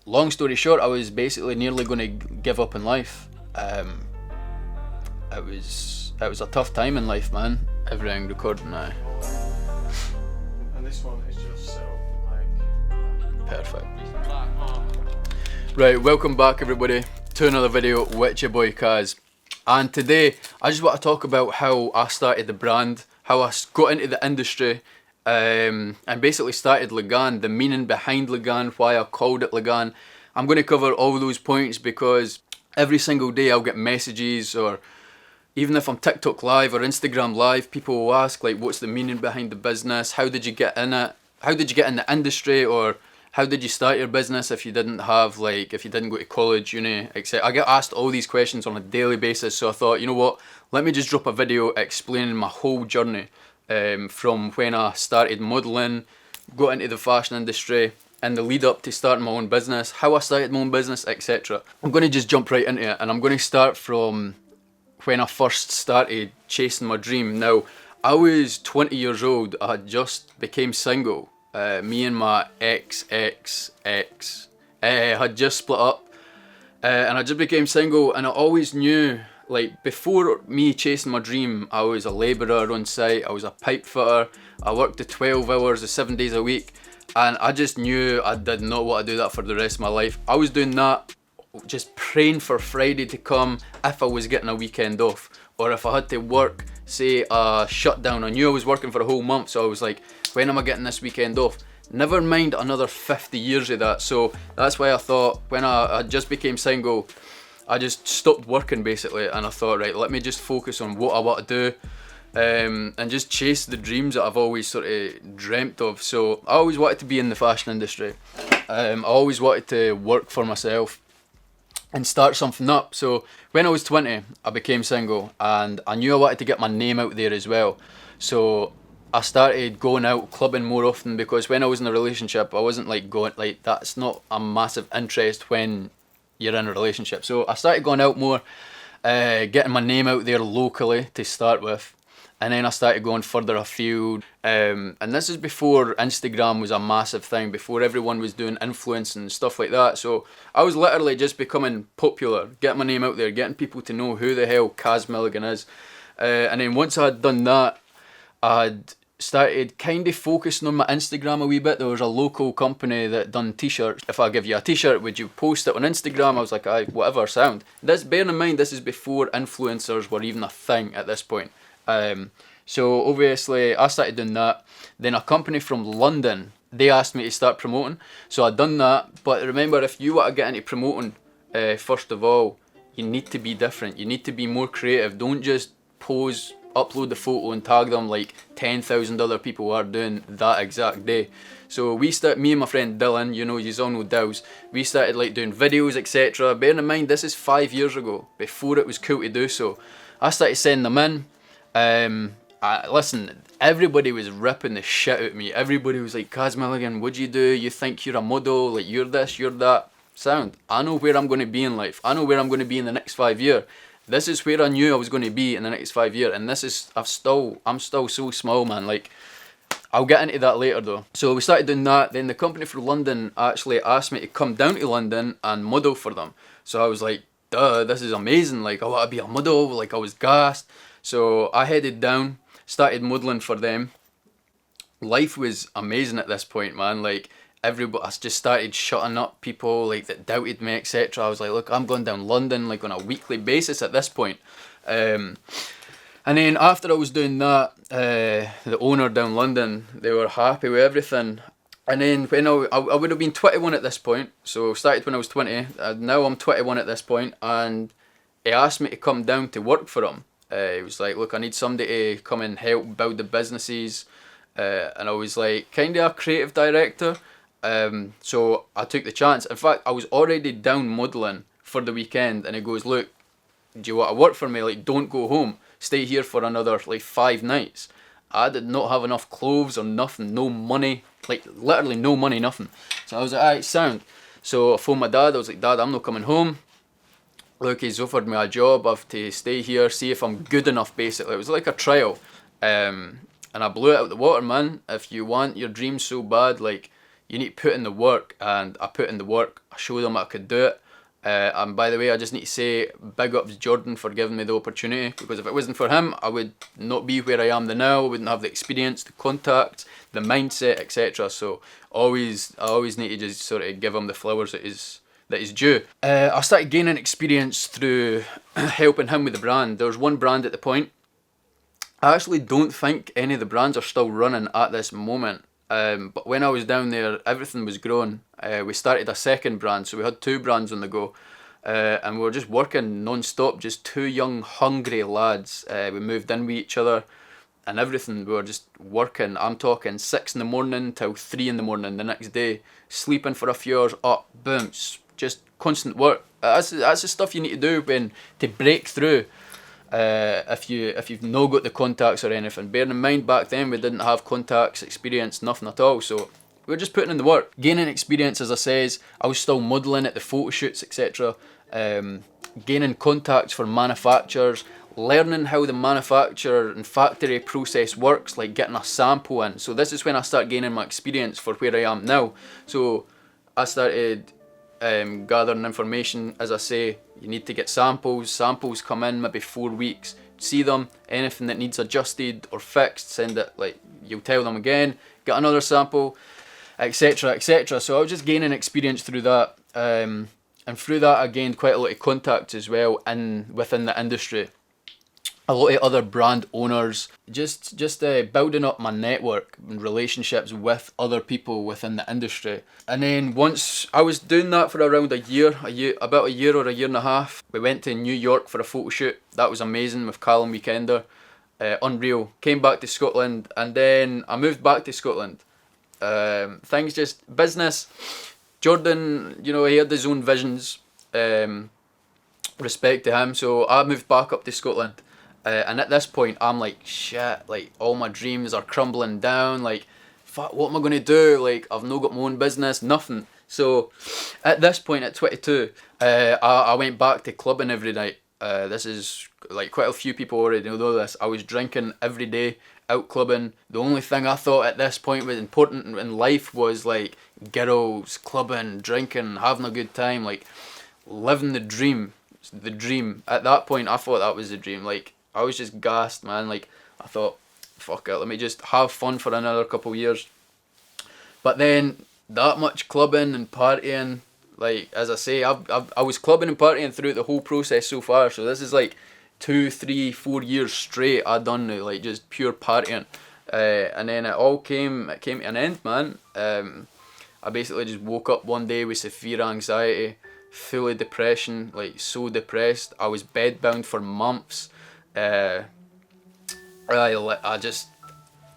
long story short, I was basically nearly going to give up in life. It was a tough time in life, man. Everything recording now. And this one is just set up like Perfect. Right, welcome back everybody to another video with your boy Kaz. And today I just want to talk about how I started the brand, how I got into the industry, and basically started Lagaan, the meaning behind Lagaan, why I called it Lagaan. I'm going to cover all those points because every single day I'll get messages, or even if I'm TikTok live or Instagram live, people will ask like, what's the meaning behind the business? How did you get in it? How did you get in the industry? Or how did you start your business if you didn't have if you didn't go to college, uni, etc. I get asked all these questions on a daily basis, so I thought, you know what, let me just drop a video explaining my whole journey from when I started modelling, got into the fashion industry, and the lead up to starting my own business, how I started my own business, etc. I'm going to just jump right into it, and I'm going to start from when I first started chasing my dream. Now, I was 20 years old, I had just became single. Me and my ex had just split up, and I just became single, and I always knew, like, before me chasing my dream, I was a labourer on site, I was a pipe fitter, I worked the 12 hours, the 7 days a week, and I just knew I did not want to do that for the rest of my life. I was doing that just praying for Friday to come if I was getting a weekend off, or if I had to work, say, a shutdown. I knew I was working for a whole month, so I was like, when am I getting this weekend off? Never mind another 50 years of that. So that's why I thought, when I just became single, I just stopped working basically, and I thought, right, let me just focus on what I want to do, and just chase the dreams that I've always sort of dreamt of. So I always wanted to be in the fashion industry. I always wanted to work for myself and start something up. So when I was 20, I became single, and I knew I wanted to get my name out there as well. So I started going out clubbing more often, because when I was in a relationship, I wasn't like going, like, that's not a massive interest when you're in a relationship. So I started going out more, getting my name out there locally to start with. And then I started going further afield, and this is before Instagram was a massive thing, before everyone was doing influence and stuff like that. So I was literally just becoming popular, getting my name out there, getting people to know who the hell Kaz Milligan is. And then once I had done that, I had started kind of focusing on my Instagram a wee bit. There was a local company that done t-shirts. If I give you a t-shirt, would you post it on Instagram? I was like, aye, whatever, sound. Bearing in mind, this is before influencers were even a thing at this point. So obviously I started doing that. Then a company from London, they asked me to start promoting, so I done that. But remember, if you want to get into promoting, first of all, you need to be different, you need to be more creative. Don't just pose, upload the photo and tag them like 10,000 other people are doing that exact day. So me and my friend Dylan, you know, you all know Dills, we started like doing videos, etc. Bearing in mind, this is 5 years ago, before it was cool to do so. I started sending them in. Listen, everybody was ripping the shit out of me. Everybody was like, Kaz Milligan, what do? You think you're a model, like you're this, you're that. Sound, I know where I'm going to be in life. I know where I'm going to be in the next 5 years. This is where I knew I was going to be in the next 5 years, and this is, I'm still so small, man. Like, I'll get into that later though. So we started doing that. Then the company from London actually asked me to come down to London and model for them. So I was like, duh, this is amazing. Like, I want to be a model. Like, I was gassed. So I headed down, started modelling for them. Life was amazing at this point, man. Like, everybody, I just started shutting up people like that doubted me, etc. I was like, look, I'm going down London like on a weekly basis at this point. And then after I was doing that, the owner down London, they were happy with everything. And then when I would have been 21 at this point, so started when I was 20, now I'm 21 at this point, and he asked me to come down to work for him. He was like, look, I need somebody to come and help build the businesses. And I was like, kind of a creative director. So I took the chance. In fact, I was already down modelling for the weekend, and he goes, look, do you want to work for me? Like, don't go home. Stay here for another, like, 5 nights. I did not have enough clothes or nothing, no money. Like, literally no money, nothing. So I was like, alright, sound. So I phoned my dad. I was like, Dad, I'm not coming home. Look, he's offered me a job. I have to stay here, see if I'm good enough, basically. It was like a trial. And I blew it out the water, man. If you want your dreams so bad, like, you need to put in the work. And I put in the work. I showed them I could do it. And by the way, I just need to say big ups Jordan for giving me the opportunity, because if it wasn't for him, I would not be where I am now. I wouldn't have the experience, the contacts, the mindset, etc. So I always need to just sort of give him the flowers that is due. I started gaining experience through helping him with the brand. There was one brand at the point. I actually don't think any of the brands are still running at this moment. But when I was down there, everything was growing. We started a second brand, so we had 2 brands on the go. And we were just working non-stop, just 2 young, hungry lads. We moved in with each other and everything. We were just working. I'm talking 6 in the morning till 3 in the morning the next day. Sleeping for a few hours, up, boom, just constant work. That's the stuff you need to do to break through. If you've not got the contacts or anything. Bearing in mind, back then we didn't have contacts, experience, nothing at all, so we were just putting in the work. Gaining experience, as I says, I was still modelling at the photo shoots, etc. Gaining contacts for manufacturers, learning how the manufacturer and factory process works, like getting a sample in. So this is when I start gaining my experience for where I am now. So I started gathering information. As I say, you need to get samples come in maybe 4 weeks, see them, anything that needs adjusted or fixed, send it, like, you'll tell them again, get another sample, etc, etc. So I was just gaining experience through that, and through that I gained quite a lot of contacts as well within the industry. A lot of other brand owners, just building up my network and relationships with other people within the industry. And then once I was doing that for around about a year or a year and a half, we went to New York for a photo shoot. That was amazing with Callum Weekender, unreal. Came back to Scotland, and then I moved back to Scotland. Things just, business, Jordan, you know, he had his own visions, respect to him, so I moved back up to Scotland. And at this point, I'm like, shit, like, all my dreams are crumbling down, like, fuck, what am I going to do? Like, I've not got my own business, nothing. So, at this point, at 22, I went back to clubbing every night. This is, like, quite a few people already know this. I was drinking every day, out clubbing. The only thing I thought at this point was important in life was, like, girls, clubbing, drinking, having a good time, like, living the dream. The dream. At that point, I thought that was the dream, like, I was just gassed, man. Like, I thought, fuck it, let me just have fun for another couple of years. But then, that much clubbing and partying, like, as I say, I was clubbing and partying throughout the whole process so far. So this is like 2, 3, 4 years straight I'd done now, like, just pure partying. And then it came to an end, man. I basically just woke up one day with severe anxiety, full of depression, like, so depressed. I was bedbound for months. I just,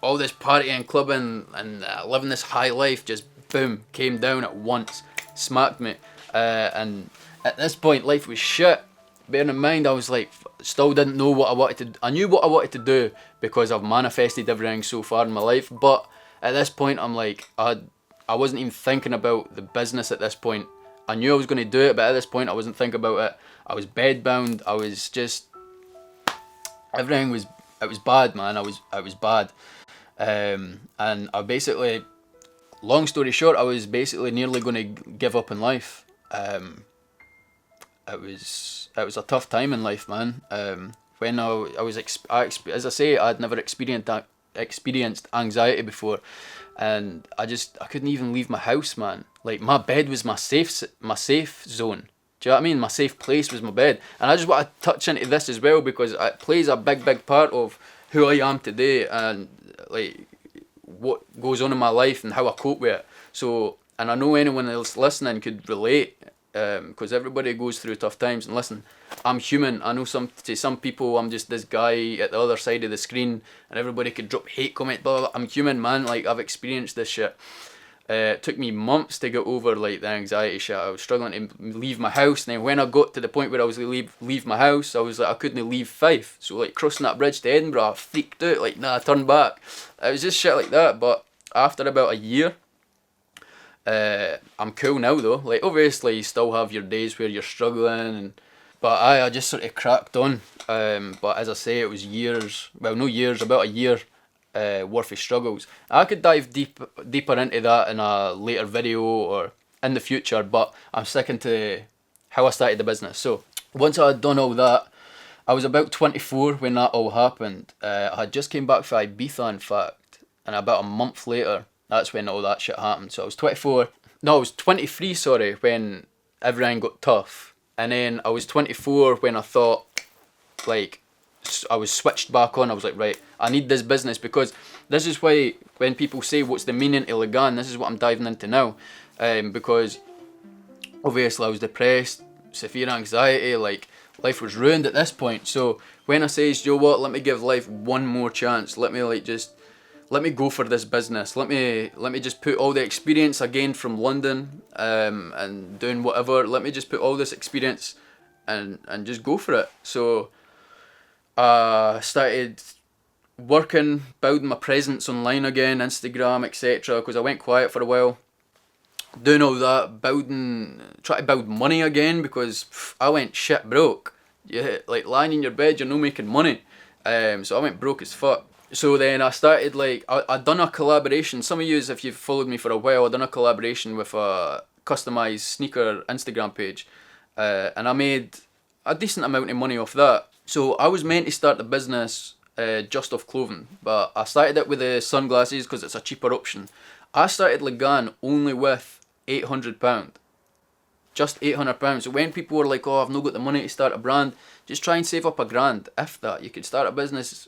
all this partying, clubbing, and living this high life just boom came down at once, smacked me, and at this point life was shit. Bearing in mind, I was like, still didn't know what I wanted to. I knew what I wanted to do because I've manifested everything so far in my life, but at this point I'm like, I wasn't even thinking about the business at this point. I knew I was going to do it, but at this point I wasn't thinking about it. I was bedbound. I was just, everything was, it was bad, man. I was bad, and I basically, long story short, I was basically nearly going to give up in life. It was a tough time in life, man. When as I say, I'd never experienced anxiety before, and I couldn't even leave my house, man. Like, my bed was my safe zone. Do you know what I mean? My safe place was my bed. And I just want to touch into this as well, because it plays a big part of who I am today, and, like, what goes on in my life and how I cope with it. So, and I know anyone else listening could relate, because everybody goes through tough times. And listen, I'm human. I know to some people I'm just this guy at the other side of the screen, and everybody could drop hate comment, blah, blah, blah. I'm human, man. Like, I've experienced this shit. It took me months to get over, like, the anxiety shit. I was struggling to leave my house, and then when I got to the point where I was going to leave my house, I was like, I couldn't leave Fife. So, like, crossing that bridge to Edinburgh, I freaked out, like, nah, I turned back. It was just shit like that. But after about a year, I'm cool now, though. Like, obviously you still have your days where you're struggling, but I just sort of cracked on. But as I say, it was years, well, no years, about a year worth of struggles. I could dive deeper into that in a later video, or in the future, but I'm sticking to how I started the business. So once I had done all that, I was about 24 when that all happened. I had just came back from Ibiza, in fact, and about a month later, that's when all that shit happened. So I was 24. No, I was 23, sorry, when everything got tough. And then I was 24 when I thought, like, I was switched back on. I was like, right, I need this business, because this is why when people say what's the meaning of Lagaan, this is what I'm diving into now. Because obviously I was depressed, severe anxiety, like life was ruined at this point. So when I says, yo what, let me give life one more chance, let me go for this business, let me just put all the experience I gained from London and doing whatever, let me just put all this experience and just go for it. So I started working, building my presence online again, Instagram, etc., because I went quiet for a while. Doing all that, trying to build money again, because I went shit broke. Yeah, like lying in your bed, you're not making money. So I went broke as fuck. So then I started, like, I'd done a collaboration. Some of you, if you've followed me for a while, I'd done a collaboration with a customized sneaker Instagram page. And I made a decent amount of money off that. So I was meant to start the business just off clothing, but I started it with the sunglasses because it's a cheaper option. I started Lagaan only with £800. Just £800. So when people were like, oh, I've not got the money to start a brand, just try and save up £1,000. If that, you could start a business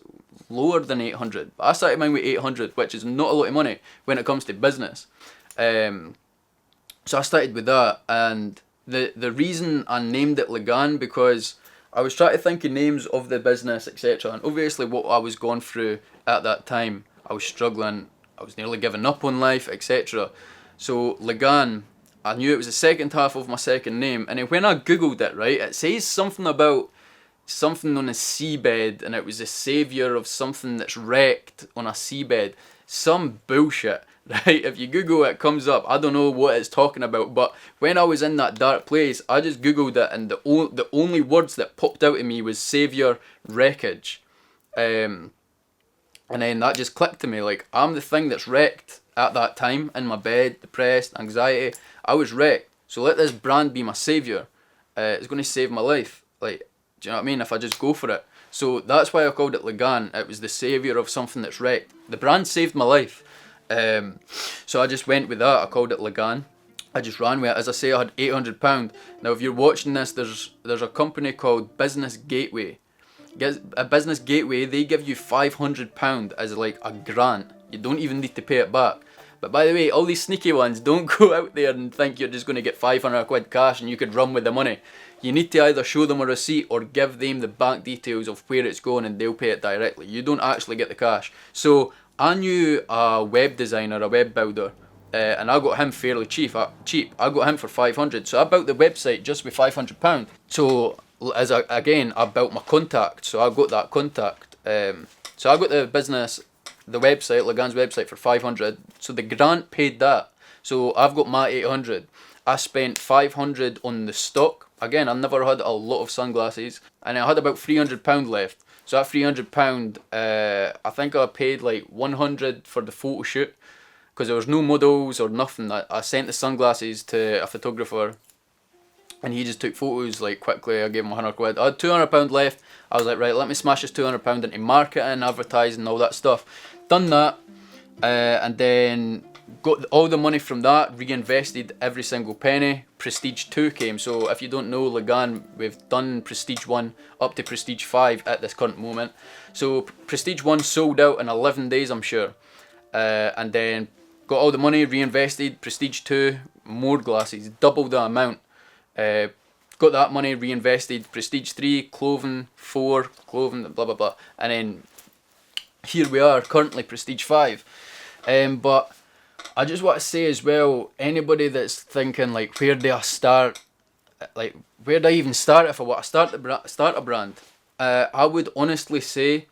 lower than 800. But I started mine with 800, which is not a lot of money when it comes to business. So I started with that, and the reason I named it Lagaan, because I was trying to think of names of the business, etc. And obviously what I was going through at that time, I was struggling, I was nearly giving up on life, etc. So Lagaan, I knew it was the second half of my second name, and then when I googled it, right, it says something about something on a seabed, and it was the saviour of something that's wrecked on a seabed. Some bullshit, right? If you Google it, it comes up. I don't know what it's talking about, but when I was in that dark place, I just Googled it, and the only words that popped out of me was saviour, wreckage. And then that just clicked to me, like, I'm the thing that's wrecked at that time, in my bed, depressed, anxiety. I was wrecked, so let this brand be my saviour. It's going to save my life. Like, do you know what I mean? If I just go for it. So that's why I called it Lagaan. It was the saviour of something that's wrecked. The brand saved my life. So I just went with that. I called it Lagaan. I just ran with it. As I say, I had £800. Now, if you're watching this, there's a company called Business Gateway. A Business Gateway, they give you £500 as like a grant. You don't even need to pay it back. But by the way, all these sneaky ones, don't go out there and think you're just going to get 500 quid cash and you could run with the money. You need to either show them a receipt or give them the bank details of where it's going, and they'll pay it directly. You don't actually get the cash. So I knew a web designer, a web builder, and I got him fairly cheap. I got him for 500. So I built the website just with £500. So I built my contact. So I got that contact. So I got the business, the website, Lagaan's website, for 500. So the grant paid that. So I've got my 800. I spent 500 on the stock. Again, I never had a lot of sunglasses, and I had about £300 left. So that £300, I think I paid like 100 for the photo shoot, because there was no models or nothing. I sent the sunglasses to a photographer, and he just took photos like quickly. I gave him 100 quid. I had £200 left. I was like, right, let me smash this £200 into marketing, advertising, all that stuff. Done that, and then got all the money from that, reinvested every single penny. Prestige 2 came. So if you don't know Lagaan, we've done Prestige 1 up to Prestige 5 at this current moment. So Prestige 1 sold out in 11 days, I'm sure. And then got all the money, reinvested. Prestige 2, more glasses, double the amount. Got that money, reinvested. Prestige 3, clothing, 4, clothing, blah blah blah. And then here we are, currently Prestige 5. But I just want to say as well, anybody that's thinking like, where do I start? Like, where do I even start if I want to start a brand? I would honestly say,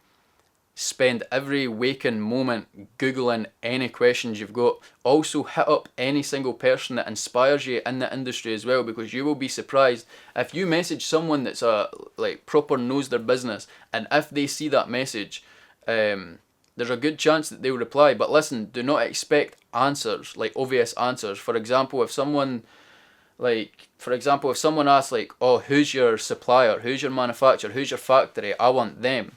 spend every waking moment Googling any questions you've got. Also hit up any single person that inspires you in the industry as well, because you will be surprised if you message someone that's proper knows their business, and if they see that message, there's a good chance that they'll reply. But listen, do not expect answers, like obvious answers. For example, if someone asks like, oh, who's your supplier, who's your manufacturer, who's your factory, I want them.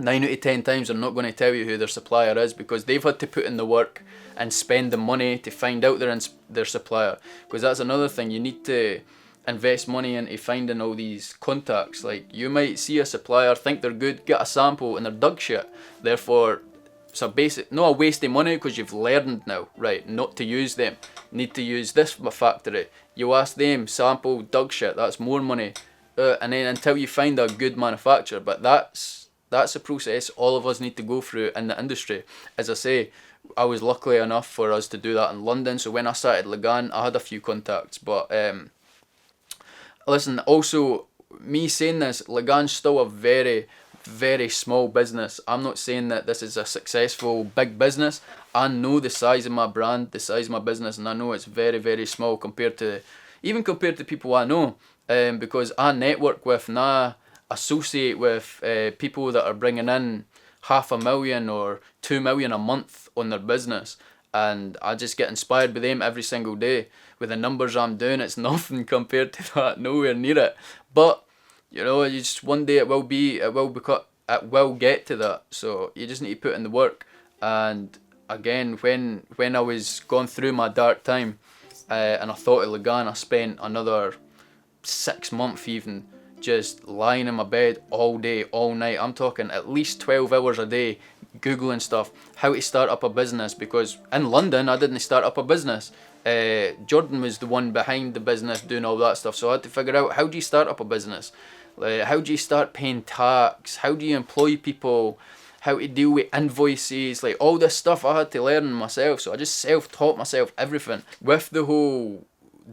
9 out of 10 times they're not going to tell you who their supplier is, because they've had to put in the work and spend the money to find out their supplier. Because that's another thing, you need to invest money into finding all these contacts. Like, you might see a supplier, think they're good, get a sample, and they're dog shit. Therefore, it's not a waste of money, because you've learned now, right, not to use them. Need to use this factory. You ask them, sample, dog shit, that's more money. And then until you find a good manufacturer. But that's a process all of us need to go through in the industry. As I say, I was lucky enough for us to do that in London. So when I started Lagaan, I had a few contacts. But listen, also, me saying this, Lagaan's still a very, very small business. I'm not saying that this is a successful big business. I know the size of my brand, the size of my business, and I know it's very, very small compared to people I know. Because I network with and I associate with people that are bringing in 500,000 or 2 million a month on their business, and I just get inspired by them every single day. With the numbers I'm doing, it's nothing compared to that, nowhere near it. But you know, one day it will get to that. So you just need to put in the work. And again, when I was going through my dark time, and I thought of Lagaan, I spent another 6 months even just lying in my bed all day, all night. I'm talking at least 12 hours a day, Googling stuff, how to start up a business. Because in London, I didn't start up a business. Jordan was the one behind the business doing all that stuff. So I had to figure out, how do you start up a business? How do you start paying tax? How do you employ people? How to deal with invoices? Like, all this stuff I had to learn myself. So I just self-taught myself everything. With the whole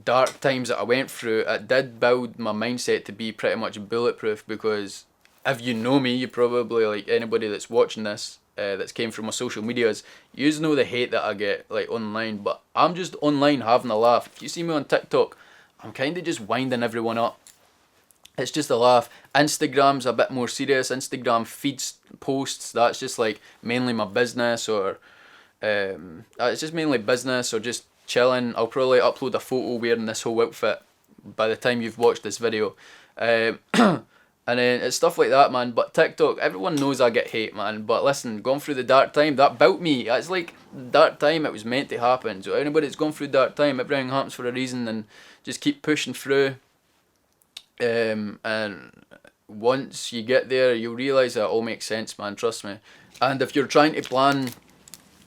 dark times that I went through, it did build my mindset to be pretty much bulletproof. Because if you know me, you probably, like anybody that's watching this, that's came from my social medias, you know the hate that I get like online. But I'm just online having a laugh. If you see me on TikTok, I'm kind of just winding everyone up. It's just a laugh. Instagram's a bit more serious. Instagram feeds posts, that's just like mainly my business, or it's just mainly business or just chilling. I'll probably upload a photo wearing this whole outfit by the time you've watched this video. And then it's stuff like that, man. But TikTok, everyone knows I get hate, man. But listen, going through the dark time, that built me. It's like dark time, it was meant to happen. So anybody that's going through dark time, everything happens for a reason, and just keep pushing through. And once you get there, you'll realise that it all makes sense, man. Trust me. And if you're trying to plan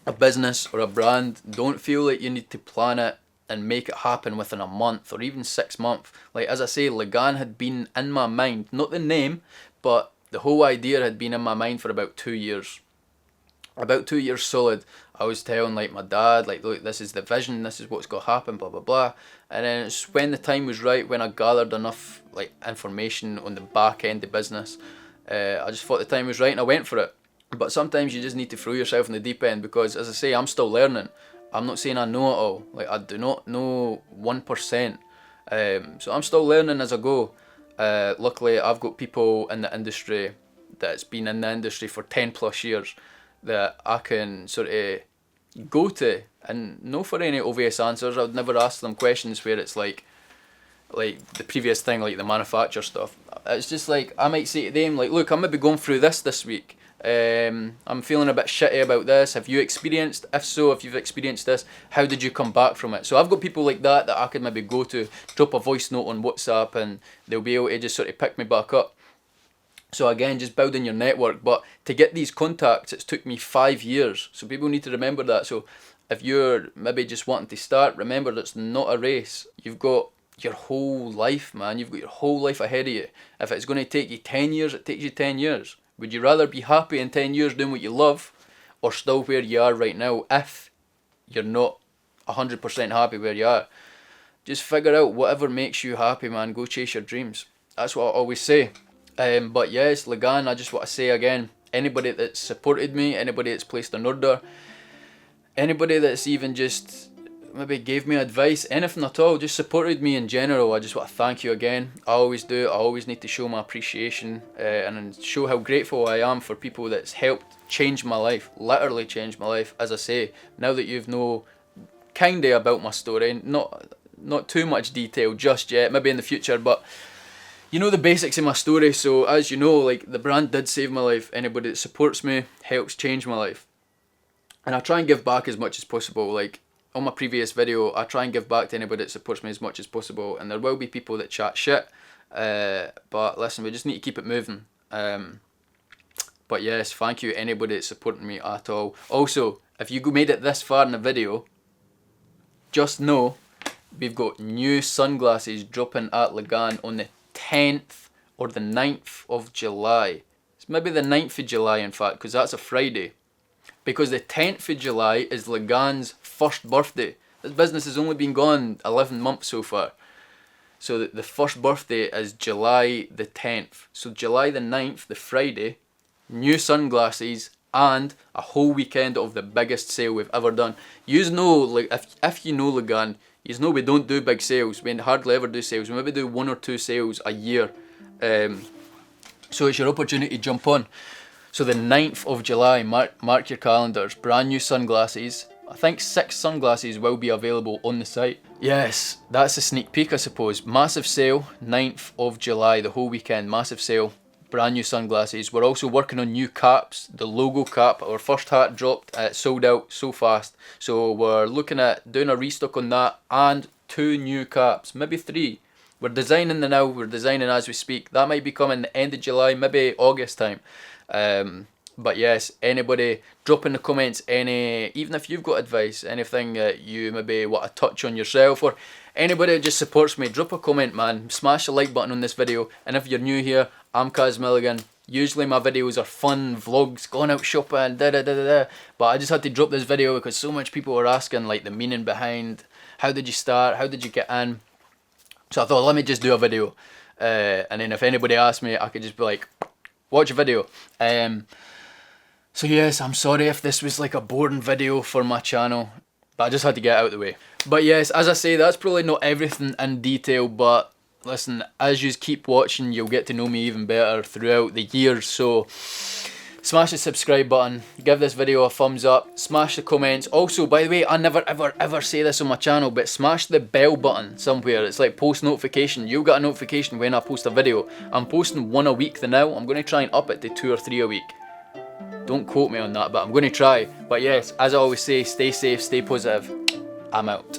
a business or a brand, don't feel like you need to plan it and make it happen within a month or even 6 months. Like, as I say, Lagaan had been in my mind, not the name, but the whole idea had been in my mind for about 2 years. About 2 years solid. I was telling like my dad, like, look, this is the vision, this is what's going to happen, blah blah blah. And then it's when the time was right, when I gathered enough like information on the back end of business, I just thought the time was right and I went for it. But sometimes you just need to throw yourself in the deep end, because as I say, I'm still learning. I'm not saying I know it all. Like, I do not know 1%. So I'm still learning as I go. Luckily, I've got people in the industry that's been in the industry for 10 plus years that I can sort of go to, and no for any obvious answers. I would never ask them questions where it's like the previous thing, like the manufacturer stuff. It's just like, I might say to them, like, look, I'm maybe going through this week. I'm feeling a bit shitty about this. Have you experienced? If so, if you've experienced this, how did you come back from it? So I've got people like that I could maybe go to, drop a voice note on WhatsApp, and they'll be able to just sort of pick me back up. So again, just building your network. But to get these contacts, it's took me 5 years. So people need to remember that. So if you're maybe just wanting to start, remember that it's not a race. You've got your whole life, man. You've got your whole life ahead of you. If it's going to take you 10 years, it takes you 10 years. Would you rather be happy in 10 years doing what you love, or still where you are right now if you're not 100% happy where you are? Just figure out whatever makes you happy, man. Go chase your dreams. That's what I always say. But yes, Lagaan, I just want to say again, anybody that's supported me, anybody that's placed an order, anybody that's even just maybe gave me advice, anything at all, just supported me in general, I just want to thank you again. I always do. I always need to show my appreciation and show how grateful I am for people that's helped changed my life, literally changed my life. As I say, now that you've know kinda about my story, not too much detail just yet, maybe in the future, but you know the basics of my story. So as you know, like, the brand did save my life. Anybody that supports me helps change my life, and I try and give back as much as possible. Like on my previous video, I try and give back to anybody that supports me as much as possible, and there will be people that chat shit, but listen, we just need to keep it moving. But yes, thank you anybody that's supporting me at all. Also, if you made it this far in the video, just know we've got new sunglasses dropping at Lagaan on the 10th or the 9th of July. It's maybe the 9th of July, in fact, because that's a Friday. Because the 10th of July is Lagaan's first birthday. This business has only been gone 11 months so far. So the first birthday is July the 10th. So July the 9th, the Friday, new sunglasses and a whole weekend of the biggest sale we've ever done. You know, like, if you know Lagaan, you know we don't do big sales. We hardly ever do sales. We maybe do 1 or 2 sales a year. So it's your opportunity to jump on. So the 9th of July, mark your calendars. Brand new sunglasses. I think 6 sunglasses will be available on the site. Yes, that's a sneak peek, I suppose. Massive sale, 9th of July, the whole weekend. Massive sale. Brand new sunglasses. We're also working on new caps. The logo cap, our first hat dropped, sold out so fast. So we're looking at doing a restock on that, and 2 new caps, maybe 3. We're designing them now, we're designing as we speak. That might be coming the end of July, maybe August time. But yes, anybody drop in the comments even if you've got advice, anything that you maybe want to touch on yourself, or anybody that just supports me, drop a comment, man. Smash the like button on this video. And if you're new here, I'm Milligan. Usually my videos are fun vlogs, going out shopping, but I just had to drop this video because so much people were asking, like, the meaning behind how did you start, how did you get in. So I thought, let me just do a video, and then if anybody asks me, I could just be like, watch a video. So yes, I'm sorry if this was like a boring video for my channel, but I just had to get it out of the way. But yes, as I say, that's probably not everything in detail, but listen, as you keep watching, you'll get to know me even better throughout the years. So smash the subscribe button, give this video a thumbs up, smash the comments. Also, by the way, I never ever say this on my channel, but smash the bell button somewhere. It's like post notification. You'll get a notification when I post a video. I'm posting 1 a week now. I'm going to try and up it to 2 or 3 a week. Don't quote me on that, but I'm going to try. But yes, as I always say, stay safe, stay positive. I'm out.